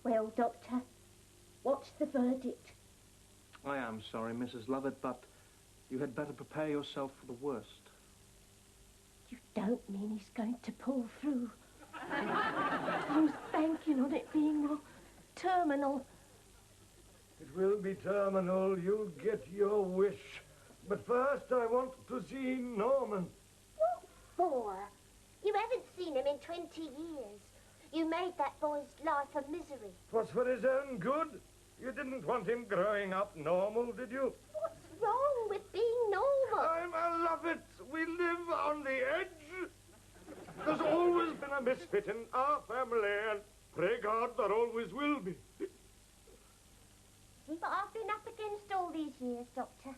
Well, Doctor, what's the verdict? I am sorry, Mrs. Lovett, but you had better prepare yourself for the worst. You don't mean he's going to pull through? I was banking on it being terminal. It will be terminal. You'll get your wish. But first I want to see Norman. What for? You haven't seen him in 20 years. You made that boy's life a misery. 'Twas for his own good. You didn't want him growing up normal, did you? What's wrong with being normal? I love it. We live on the edge. There's always been a misfit in our family, and pray God there always will be. But I've been up against all these years, Doctor.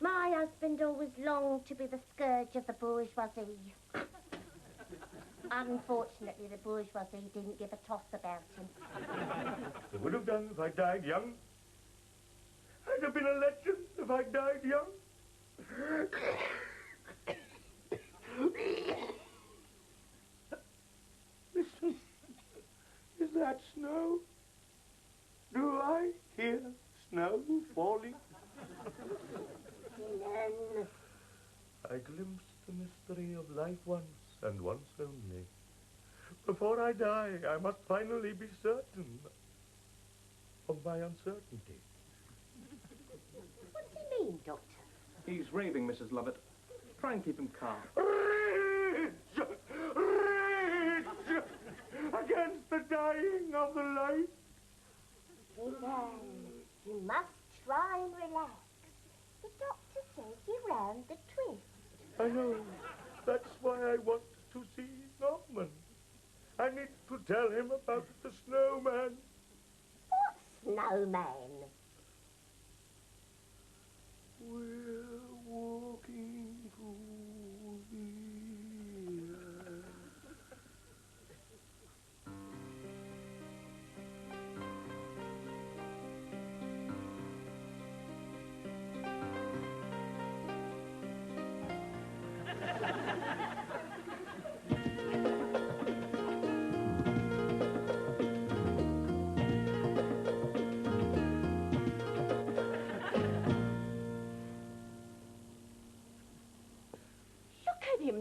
My husband always longed to be the scourge of the bourgeoisie. Unfortunately, the bourgeoisie didn't give a toss about him. They would have done if I died young. I'd have been a legend if I died young. Listen, is that snow? Do I hear snow falling? I glimpsed the mystery of life once, and once only. Before I die, I must finally be certain of my uncertainty. What does he mean, Doctor? He's raving, Mrs. Lovett. Try and keep him calm. Rage! Rage! Against the dying of the light. Relax. You must try and relax. The doctor says you're round the twist. I know. That's why I want to see Snowman. I need to tell him about the Snowman. What snowman? We're walking through the air.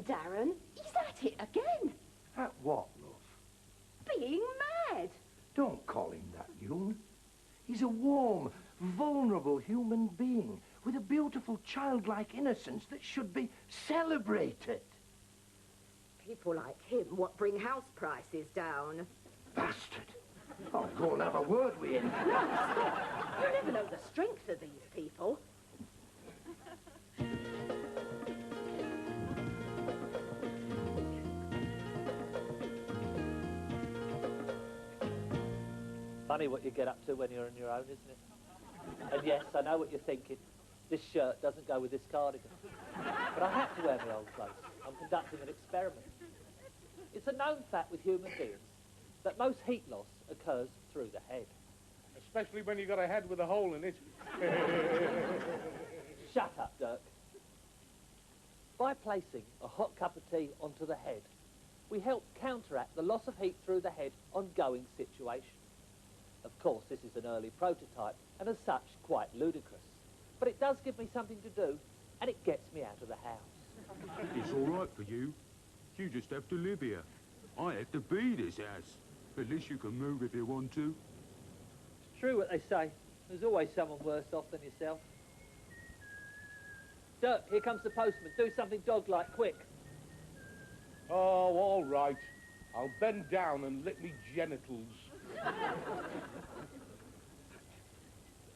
Darren, he's at it again. At what, love? Being mad. Don't call him that, Yoon. He's a warm, vulnerable human being with a beautiful childlike innocence that should be celebrated. People like him what bring house prices down. Bastard. I'll go and have a word with him. No, stop. You never know the strength of these people. Funny what you get up to when you're on your own, isn't it? And yes, I know what you're thinking. This shirt doesn't go with this cardigan. But I had to wear my old clothes. I'm conducting an experiment. It's a known fact with human beings that most heat loss occurs through the head. Especially when you've got a head with a hole in it. Shut up, Dirk. By placing a hot cup of tea onto the head, we help counteract the loss of heat through the head on going situations. Of course, this is an early prototype, and as such, quite ludicrous. But it does give me something to do, and it gets me out of the house. It's all right for you. You just have to live here. I have to be this house. At least you can move if you want to. It's true what they say. There's always someone worse off than yourself. Dirk, here comes the postman. Do something dog-like, quick. Oh, all right. I'll bend down and lick me genitals.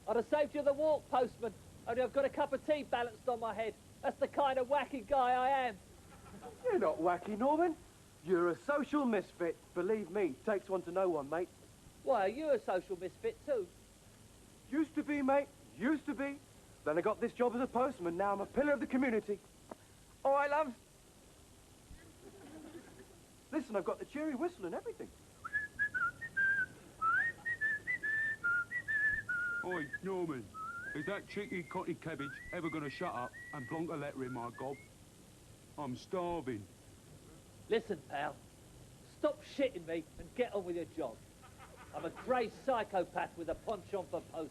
I'd have saved you the walk, postman. Only I've got a cup of tea balanced on my head. That's the kind of wacky guy I am. You're not wacky, Norman. You're a social misfit. Believe me, takes one to know one, mate. Why, are you a social misfit too? Used to be, mate. Used to be. Then I got this job as a postman. Now I'm a pillar of the community. All right, love. Listen, I've got the cheery whistle and everything. Oi, Norman, is that cheeky cotty cabbage ever going to shut up and plonk a letter in my gob? I'm starving. Listen, pal. Stop shitting me and get on with your job. I'm a grey psychopath with a penchant for postmen.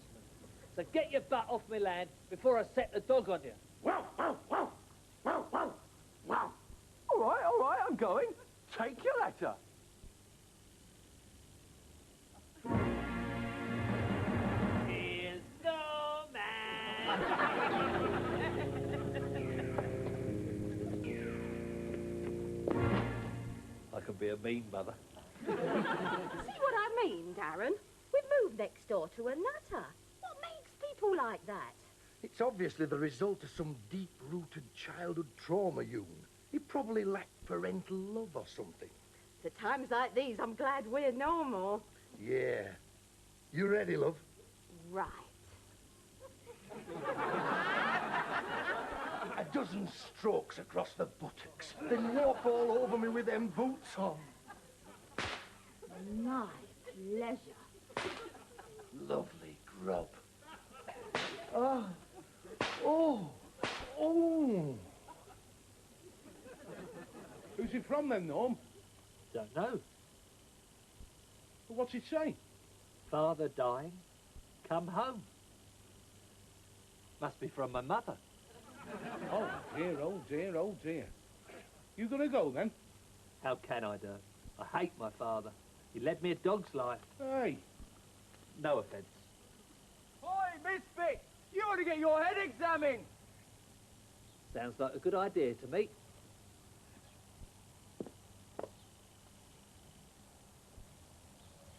So get your butt off my land before I set the dog on you. Wow, wow, wow, wow, wow, wow. All right, I'm going. Take your letter. Here's Snowman! I can be a mean mother. See what I mean, Darren? We've moved next door to a nutter. What makes people like that? It's obviously the result of some deep-rooted childhood trauma, Yoon. He probably lacked parental love or something. It's at times like these I'm glad we're normal. Yeah. You ready, love? Right. A dozen strokes across the buttocks, then walk all over me with them boots on. My pleasure. Lovely grub. Oh. Oh. Oh. Who's it from then, Norm? Don't know. Well, what's it say? Father dying, come home. Must be from my mother. Oh, dear, oh, dear, oh, dear. You gonna go, then? How can I, Dirk? I hate my father. He led me a dog's life. Hey. No offence. Oi, misfit! You ought to get your head examined. Sounds like a good idea to me.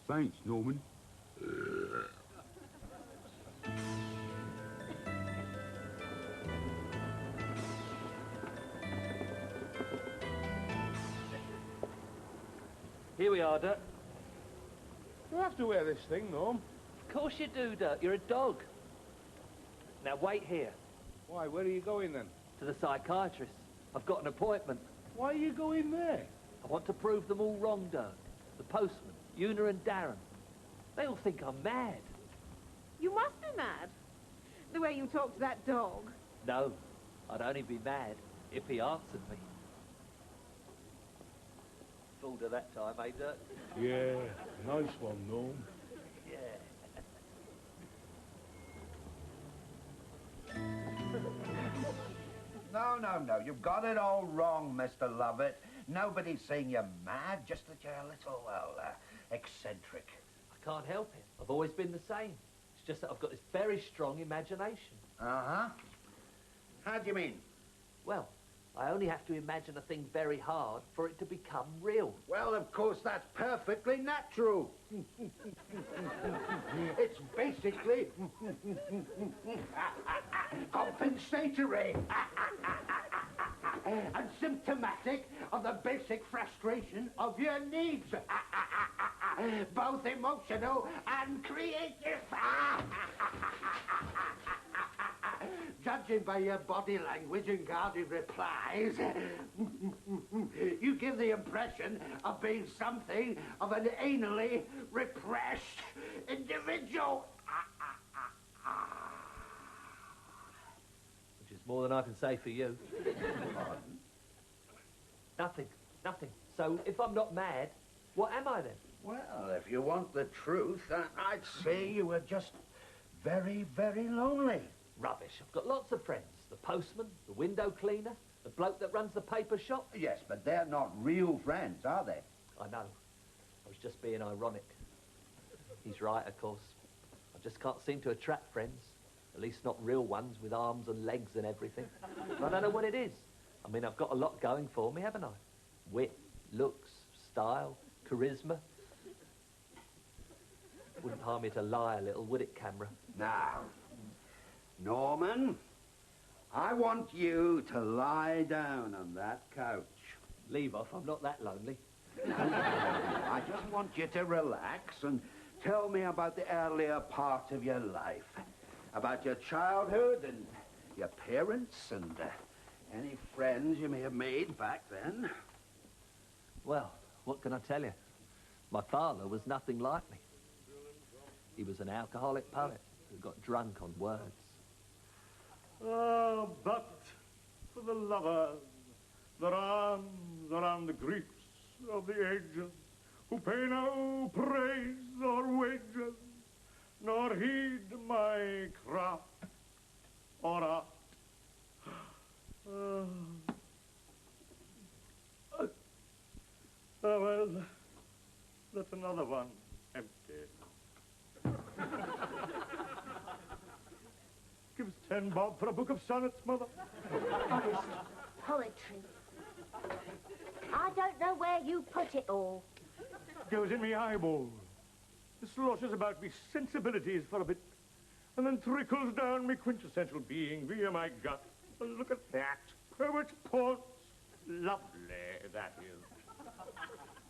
Thanks, Norman. Here we are, Dirk. You have to wear this thing, Norm. Of course you do, Dirk. You're a dog. Now wait here. Why, where are you going, then? To the psychiatrist. I've got an appointment. Why are you going there? I want to prove them all wrong, Dirk. The postman, Una and Darren. They all think I'm mad. You must be mad. The way you talk to that dog. No, I'd only be mad if he answered me. Fooled her that time, eh, Dirk? Yeah, nice one, Norm. Yeah. No, you've got it all wrong, Mr. Lovett. Nobody's saying you're mad, just that you're a little, well, eccentric. I can't help it. I've always been the same. It's just that I've got this very strong imagination. Uh-huh. How do you mean? Well, I only have to imagine a thing very hard for it to become real. Well, of course, that's perfectly natural. It's basically compensatory and symptomatic of the basic frustration of your needs, both emotional and creative. Judging by your body language and guarded replies, you give the impression of being something of an anally repressed individual. Which is more than I can say for you. Nothing. So if I'm not mad, what am I then? Well, if you want the truth, I'd say you were just very, very lonely. Rubbish. I've got lots of friends. The postman, the window cleaner, the bloke that runs the paper shop. Yes, but they're not real friends, are they? I know. I was just being ironic. He's right, of course. I just can't seem to attract friends. At least not real ones with arms and legs and everything. I don't know what it is. I mean, I've got a lot going for me, haven't I? Wit, looks, style, charisma. Wouldn't harm me to lie a little, would it, camera? Now, Norman, I want you to lie down on that couch. Leave off, I'm not that lonely. I just want you to relax and tell me about the earlier part of your life. About your childhood and your parents and any friends you may have made back then. Well, what can I tell you? My father was nothing like me. He was an alcoholic poet who got drunk on words. But for the lovers, their arms around the griefs of the ages, who pay no praise or any craft or art. Oh, well, that's another one empty. Give us 10 bob for a book of sonnets, Mother. Honest poetry. I don't know where you put it all. Goes in me eyeball. It sloshes about me sensibilities for a bit, and then trickles down me quintessential being via my gut. And look at that. Poet's pulse. Lovely, that is.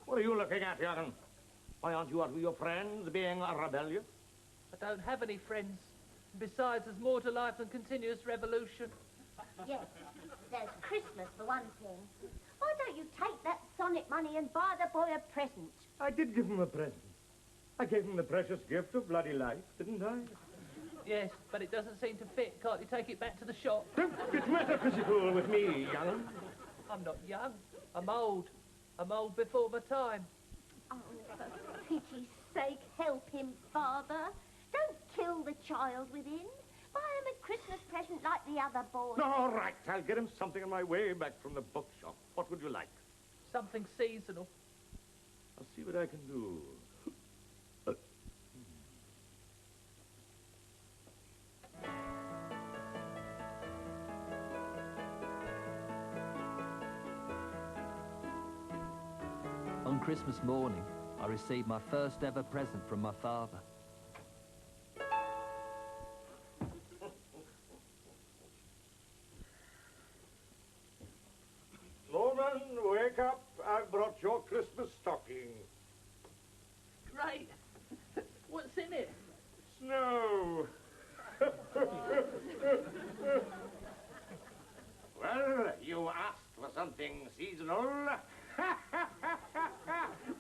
What are you looking at, young'un? Why aren't you out with your friends being rebellious? I don't have any friends. Besides, there's more to life than continuous revolution. Yes, there's Christmas for one thing. Why don't you take that sonnet money and buy the boy a present? I did give him a present. I gave him the precious gift of bloody life, didn't I? Yes, but it doesn't seem to fit. Can't you take it back to the shop? Don't get metaphysical with me, young'un. I'm not young. I'm old. I'm old before my time. Oh, for pity's sake, help him, Father. Don't kill the child within. Buy him a Christmas present like the other boys. All right, I'll get him something on my way back from the bookshop. What would you like? Something seasonal. I'll see what I can do. On Christmas morning, I received my first ever present from my father. Snowman, wake up. I've brought your Christmas stocking. Great. What's in it? Snow. Well, you asked for something seasonal.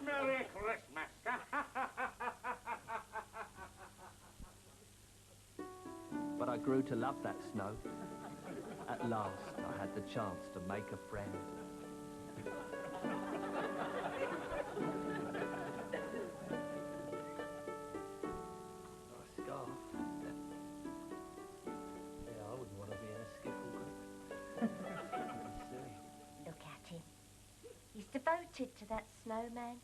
Merry Christmas. But I grew to love that snow. At last, I had the chance to make a friend. Nice scarf. Yeah, I wouldn't want to be in a skiffle group. Silly. Look at him. He's devoted to that snowman.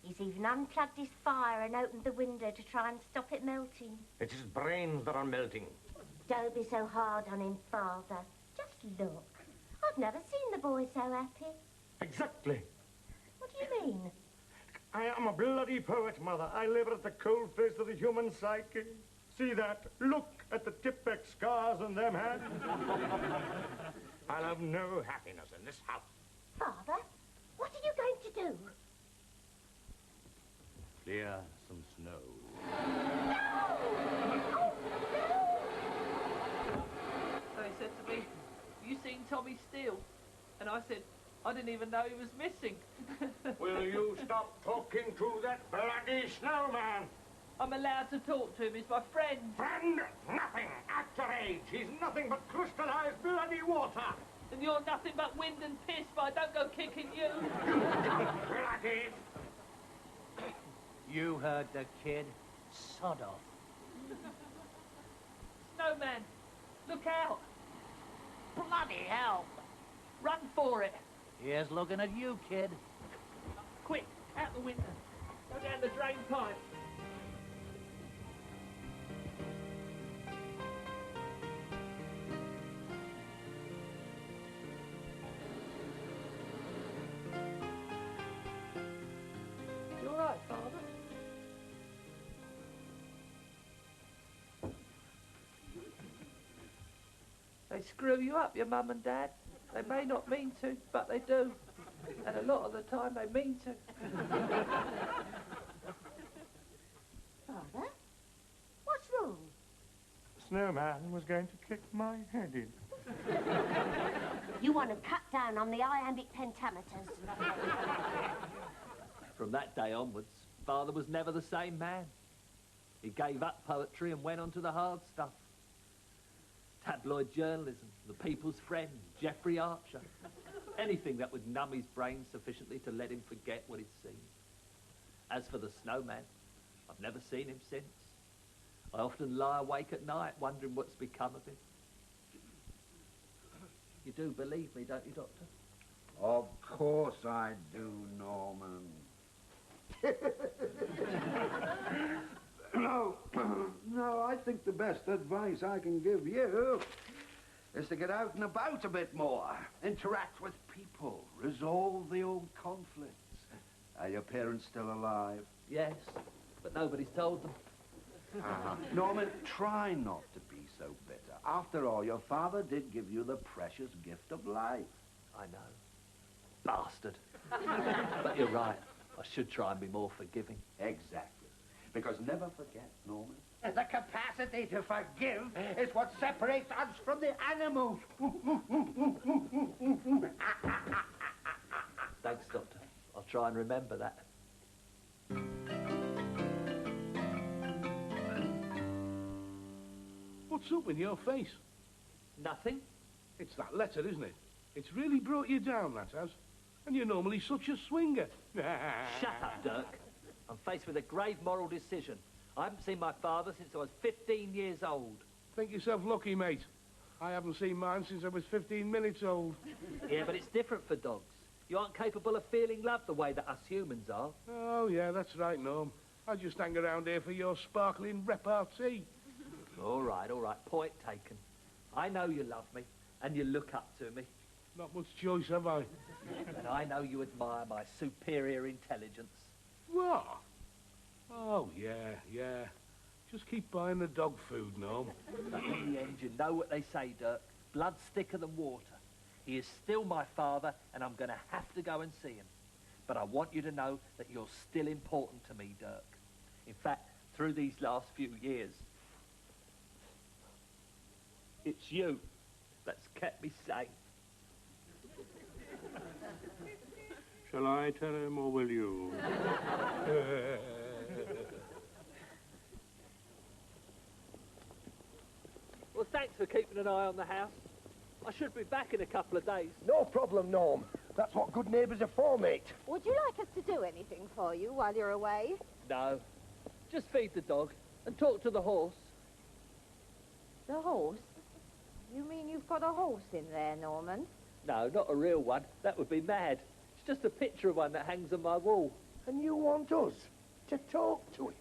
He's even unplugged his fire and opened the window to try and stop it melting. It's his brains that are melting. Don't be so hard on him, Father. Just look. I've never seen the boy so happy. Exactly. What do you mean? I am a bloody poet, Mother. I live at the cold face of the human psyche. See that? Look at the tip-back scars on them hands. I'll have no happiness in this house. Father, what are you going to do? Clear some snow. So he said to me, "Have you seen Tommy Steele?" And I said, "I didn't even know he was missing." Will you stop talking to that bloody snowman? I'm allowed to talk to him. He's my friend. Friend? Nothing. At your age, he's nothing but crystallized bloody water. And you're nothing but wind and piss, but I don't go kicking you. Bloody. You heard the kid. Sod off. Snowman, look out. Bloody hell. Run for it. Here's looking at you, kid. Quick, out the window. Go down the drain pipe. You all right, Father? They screw you up, your mum and dad. They may not mean to, but they do. And a lot of the time they mean to. Father, what's wrong? Snowman was going to kick my head in. You want to cut down on the iambic pentameters. From that day onwards, Father was never the same man. He gave up poetry and went on to the hard stuff. Tabloid journalism, the people's friend, Jeffrey Archer. Anything that would numb his brain sufficiently to let him forget what he'd seen. As for the snowman, I've never seen him since. I often lie awake at night wondering what's become of him. You do believe me, don't you, Doctor? Of course I do, Norman. No, no, I think the best advice I can give you is to get out and about a bit more, interact with people, resolve the old conflicts. Are your parents still alive? Yes, but nobody's told them. Norman, try not to be so bitter. After all, your father did give you the precious gift of life. I know. Bastard. But you're right. I should try and be more forgiving. Exactly. Because never forget, Norman, the capacity to forgive is what separates us from the animals. Thanks, Doctor. I'll try and remember that. What's up with your face? Nothing. It's that letter, isn't it? It's really brought you down, that has. And you're normally such a swinger. Shut up, Dirk. I'm faced with a grave moral decision. I haven't seen my father since I was 15 years old. Think yourself lucky, mate. I haven't seen mine since I was 15 minutes old. Yeah, but it's different for dogs. You aren't capable of feeling love the way that us humans are. Oh, yeah, that's right, Norm. I just hang around here for your sparkling repartee. All right, point taken. I know you love me, and you look up to me. Not much choice, have I? And I know you admire my superior intelligence. What? Oh, yeah. Just keep buying the dog food, Norm. But in the end, you know what they say, Dirk. Blood's thicker than water. He is still my father, and I'm going to have to go and see him. But I want you to know that you're still important to me, Dirk. In fact, through these last few years, it's you that's kept me safe. Shall I tell him, or will you? Well, thanks for keeping an eye on the house. I should be back in a couple of days. No problem, Norm. That's what good neighbours are for, mate. Would you like us to do anything for you while you're away? No. Just feed the dog and talk to the horse. The horse? You mean you've got a horse in there, Norman? No, not a real one. That would be mad. It's just a picture of one that hangs on my wall. And you want us to talk to it?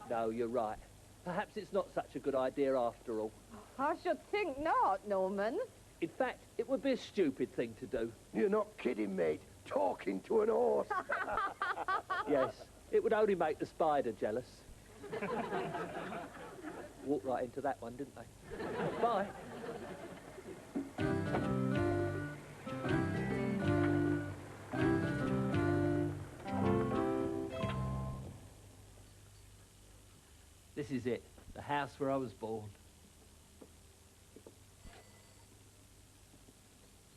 No, you're right. Perhaps it's not such a good idea after all. I should think not, Norman. In fact, it would be a stupid thing to do. You're not kidding, mate. Talking to an horse. Yes, it would only make the spider jealous. Walked right into that one, didn't they? Bye. This is it, the house where I was born.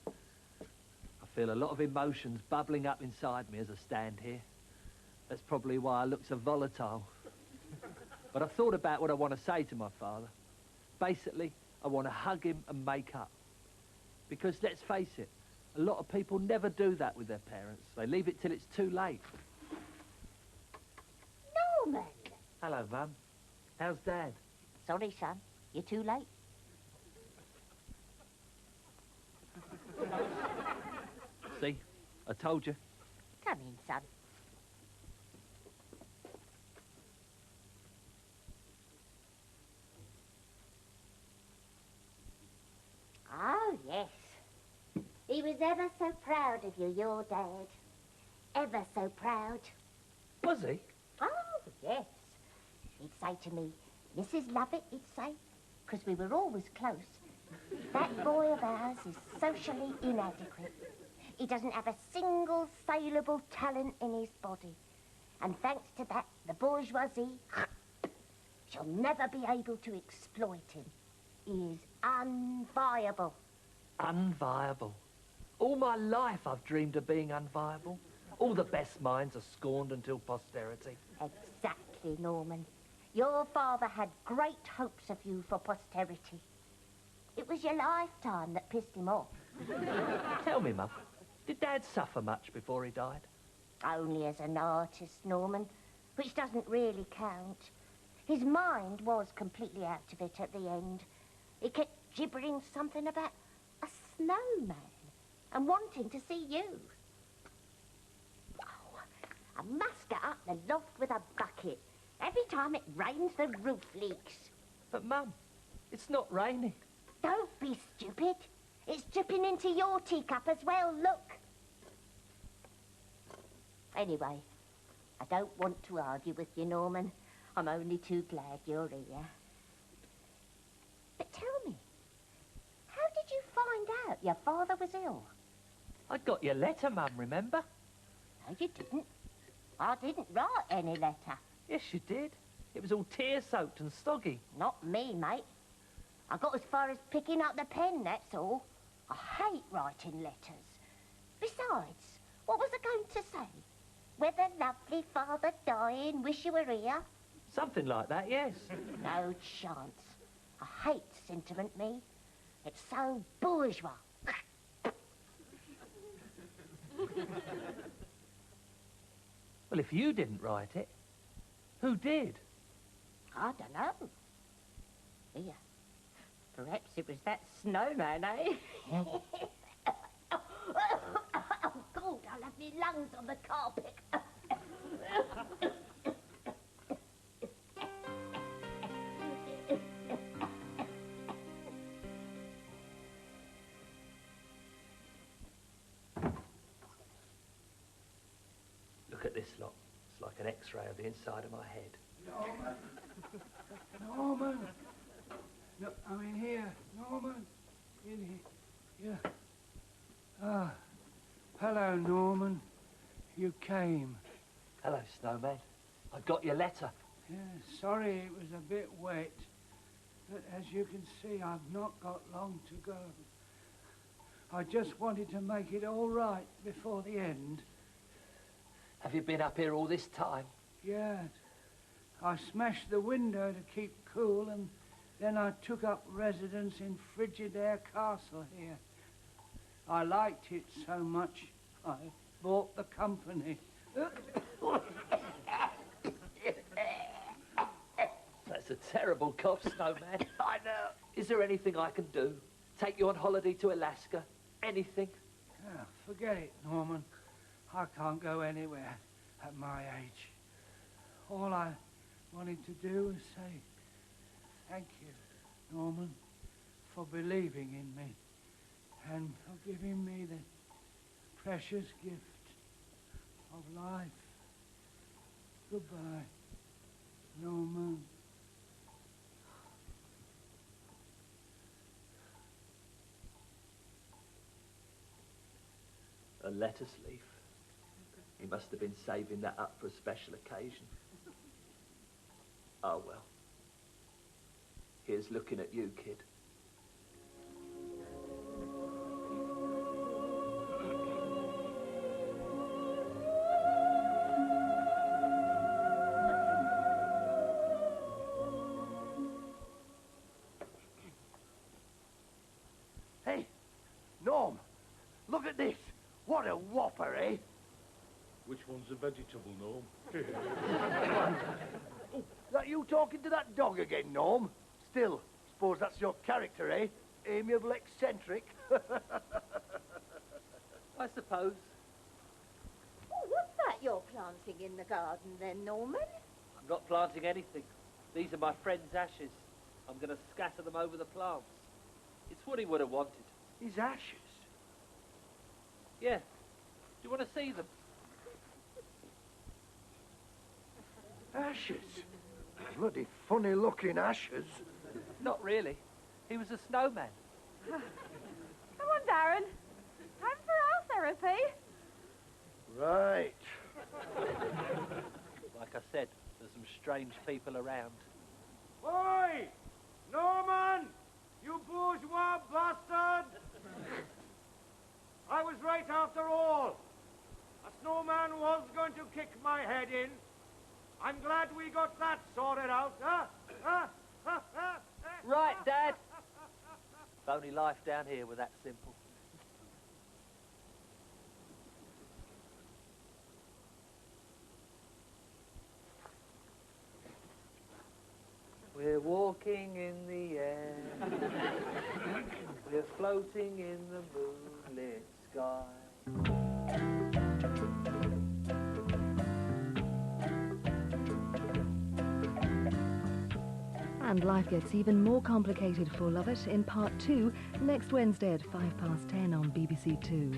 I feel a lot of emotions bubbling up inside me as I stand here. That's probably why I look so volatile. But I've thought about what I want to say to my father. Basically, I want to hug him and make up. Because let's face it, a lot of people never do that with their parents. They leave it till it's too late. Norman! Hello, Mum. How's Dad? Sorry, son. You're too late. See? I told you. Come in, son. Oh, yes. He was ever so proud of you, your dad. Ever so proud. Was he? Oh, yes. He'd say to me, Mrs. Lovett, he'd say, because we were always close, that boy of ours is socially inadequate. He doesn't have a single saleable talent in his body. And thanks to that, the bourgeoisie shall never be able to exploit him. He is unviable. Unviable. All my life I've dreamed of being unviable. All the best minds are scorned until posterity. Exactly, Norman. Your father had great hopes of you for posterity. It was your lifetime that pissed him off. Tell me, Mum, did Dad suffer much before he died? Only as an artist, Norman, which doesn't really count. His mind was completely out of it at the end. He kept gibbering something about a snowman and wanting to see you. Oh, I must get up the loft with a bucket. Every time it rains, the roof leaks. But, Mum, it's not raining. Don't be stupid. It's dripping into your teacup as well, look. Anyway, I don't want to argue with you, Norman. I'm only too glad you're here. But tell me, how did you find out your father was ill? I got your letter, Mum, remember? No, you didn't. I didn't write any letter. Yes, you did. It was all tear-soaked and stoggy. Not me, mate. I got as far as picking up the pen, that's all. I hate writing letters. Besides, what was I going to say? Whether lovely father dying, wish you were here? Something like that, yes. No chance. I hate sentiment, me. It's so bourgeois. Well, if you didn't write it, who did? I don't know. Here. Perhaps it was that snowman, eh? Oh, God, I'll have my lungs on the carpet. Look at this lot. It's like an X-ray of the inside of my head. Norman! Norman! No, I'm in here. Norman! In here. Yeah. Ah. Hello, Norman. You came. Hello, Snowman. I got your letter. Yeah, sorry it was a bit wet. But as you can see, I've not got long to go. I just wanted to make it all right before the end. Have you been up here all this time? Yeah. I smashed the window to keep cool, and then I took up residence in Frigidaire Castle here. I liked it so much, I bought the company. That's a terrible cough, Snowman. I know. Is there anything I can do? Take you on holiday to Alaska? Anything? Oh, forget it, Norman. I can't go anywhere at my age. All I wanted to do was say thank you, Norman, for believing in me and for giving me the precious gift of life. Goodbye, Norman. A lettuce leaf. He must have been saving that up for a special occasion. Oh, well. Here's looking at you, kid. Hey, Norm, look at this. What a whopper, eh? Which one's a vegetable, Norm? Oh, that you talking to that dog again, Norm? Still, suppose that's your character, eh? Amiable eccentric. I suppose. Oh, what's that you're planting in the garden then, Norman? I'm not planting anything. These are my friend's ashes. I'm going to scatter them over the plants. It's what he would have wanted. His ashes? Yeah. Do you want to see them? Ashes? Bloody funny-looking ashes. Not really. He was a snowman. Come on, Darren. Time for our therapy. Right. Like I said, there's some strange people around. Oi! Norman! You bourgeois bastard! I was right after all. A snowman was going to kick my head in. I'm glad we got that sorted out, huh? Right, Dad. If only life down here were that simple. We're walking in the air. We're floating in the moonlit sky. And life gets even more complicated for Lovett in part 2 next Wednesday at 10:05 on BBC Two.